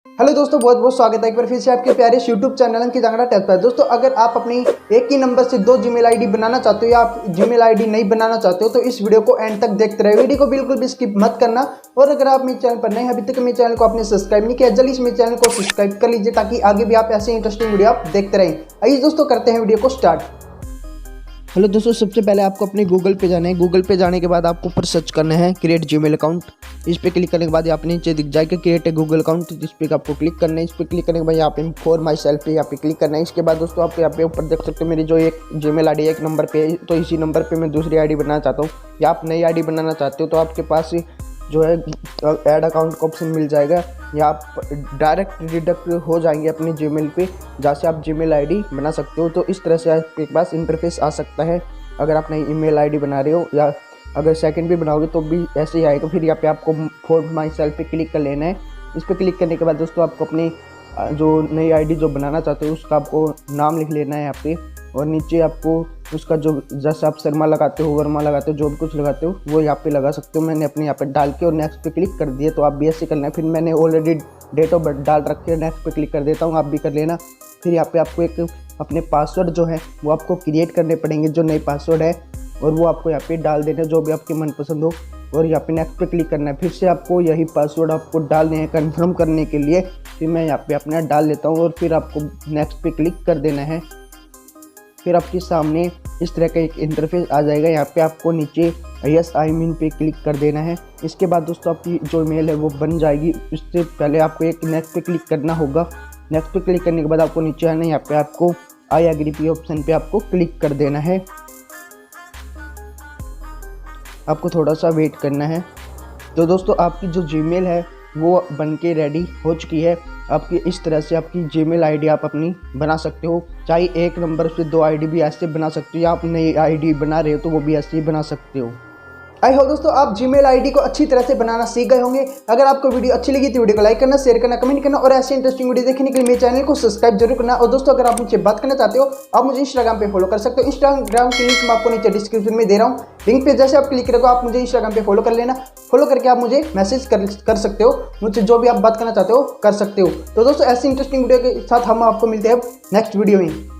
Hello दोस्तों, बहुत बहुत स्वागत है एक बार फिर से आपके प्यारे यूट्यूब चैनल अंकित जंगड़ा टेक पर। दोस्तों, अगर आप अपनी एक ही नंबर से दो जीमेल आईडी बनाना चाहते हो या आप जीमेल आईडी नहीं बनाना चाहते हो तो इस वीडियो को एंड तक देखते रहे। वीडियो को बिल्कुल भी स्किप मत करना। और अगर आप मेरे चैनल पर नए हैं, अभी तक मेरे चैनल को आपने सब्सक्राइब नहीं किया, जल्दी से मेरे चैनल को सब्सक्राइब कर लीजिए ताकि आगे भी आप ऐसे इंटरेस्टिंग वीडियो आप देखते रहें। आइए दोस्तों, करते हैं वीडियो को स्टार्ट। हेलो दोस्तों, सबसे पहले आपको अपने गूगल पे जाना है। गूगल पे जाने के बाद आपको ऊपर सर्च करना है क्रिएट जीमेल अकाउंट। इस पे क्लिक करने के बाद यहाँ पे नीचे दिख जाएगा क्रिएट ए गूगल अकाउंट। इस पे आपको क्लिक करना है। इस पे क्लिक करने के बाद यहाँ पे फॉर माई सेल्फ पे यहाँ पे क्लिक करना है। इसके बाद दोस्तों आप यहाँ पे ऊपर देख सकते हो मेरी जो एक जीमेल आईडी एक नंबर पे है, तो इसी नंबर पे मैं दूसरी आईडी बनाना चाहता हूँ या आप नई आईडी बनाना चाहते हो तो आपके पास जो है ऐड अकाउंट का ऑप्शन मिल जाएगा या आप डायरेक्ट डिडक्ट हो जाएंगे अपनी जीमेल पे, जहाँ से आप जीमेल आईडी बना सकते हो। तो इस तरह से आपके पास इंटरफेस आ सकता है अगर आप नई ईमेल आईडी बना रहे हो, या अगर सेकंड भी बनाओगे तो भी ऐसे ही आएगा। फिर यहाँ पे आपको फॉर माई सेल्फ पे क्लिक कर लेना है। इस पर क्लिक करने के बाद दोस्तों आपको अपनी जो नई आईडी जो बनाना चाहते हो उसका आपको नाम लिख लेना है यहाँ पे, और नीचे आपको उसका जो जैसे आप शर्मा लगाते हो, वर्मा लगाते हो, जो भी कुछ लगाते हो वो यहाँ पे लगा सकते हो। मैंने अपने यहाँ पे डाल के और नेक्स्ट पे क्लिक कर दिया, तो आप भी ऐसे करना है। फिर मैंने ऑलरेडी डेट ऑफ बर्थ डाल रखे है, नेक्स्ट पे क्लिक कर देता हूँ, आप भी कर लेना। फिर यहाँ पे आपको एक अपने पासवर्ड जो है वो आपको क्रिएट करने पड़ेंगे, जो नए पासवर्ड है, और वो आपको यहाँ पे डाल देना है जो भी आपके मनपसंद हो, और यहाँ पे नेक्स्ट पे क्लिक करना है। फिर से आपको यही पासवर्ड आपको डालने हैं कंफर्म करने के लिए। फिर मैं यहाँ पे अपना डाल लेता हूँ और फिर आपको नेक्स्ट पे क्लिक कर देना है। फिर आपके सामने इस तरह का एक इंटरफेस आ जाएगा। यहाँ पे आपको नीचे यस आई मीन पे क्लिक कर देना है। इसके बाद दोस्तों आपकी जो मेल है वो बन जाएगी। इससे पहले आपको एक नेक्स्ट पे क्लिक करना होगा। नेक्स्ट पे क्लिक करने के बाद आपको नीचे आना है, यहाँ पे आपको आई एग्री पे ऑप्शन पे आपको क्लिक कर देना है। आपको थोड़ा सा वेट करना है। तो दोस्तों आपकी जो जीमेल है वो बन के रेडी हो चुकी है। आपकी इस तरह से आपकी जीमेल आईडी आप अपनी बना सकते हो। चाहे एक नंबर से दो आईडी भी ऐसे बना सकते हो, या आप नई आईडी बना रहे हो तो वो भी ऐसे ही बना सकते हो। आई होप दोस्तों आप जीमेल आईडी को अच्छी तरह से बनाना सीख गए होंगे। अगर आपको वीडियो अच्छी लगी तो वीडियो को लाइक करना, शेयर करना, कमेंट करना, और ऐसे इंटरेस्टिंग वीडियो देखने के लिए मेरे चैनल को सब्सक्राइब जरूर करना। और दोस्तों अगर आप मुझे बात करना चाहते हो आप मुझे इंस्टाग्राम पे फॉलो कर सकते हो। इंस्टाग्राम की लिंक मैं आपको नीचे डिस्क्रिप्शन में दे रहा हूँ। लिंक पे जैसे आप क्लिक करोगे आप मुझे इंस्टाग्राम पे फॉलो कर लेना। फॉलो करके आप मुझे मैसेज कर सकते हो, मुझसे जो भी आप बात करना चाहते हो कर सकते हो। तो दोस्तों ऐसी इंटरेस्टिंग वीडियो के साथ हम आपको मिलते हैं नेक्स्ट वीडियो में।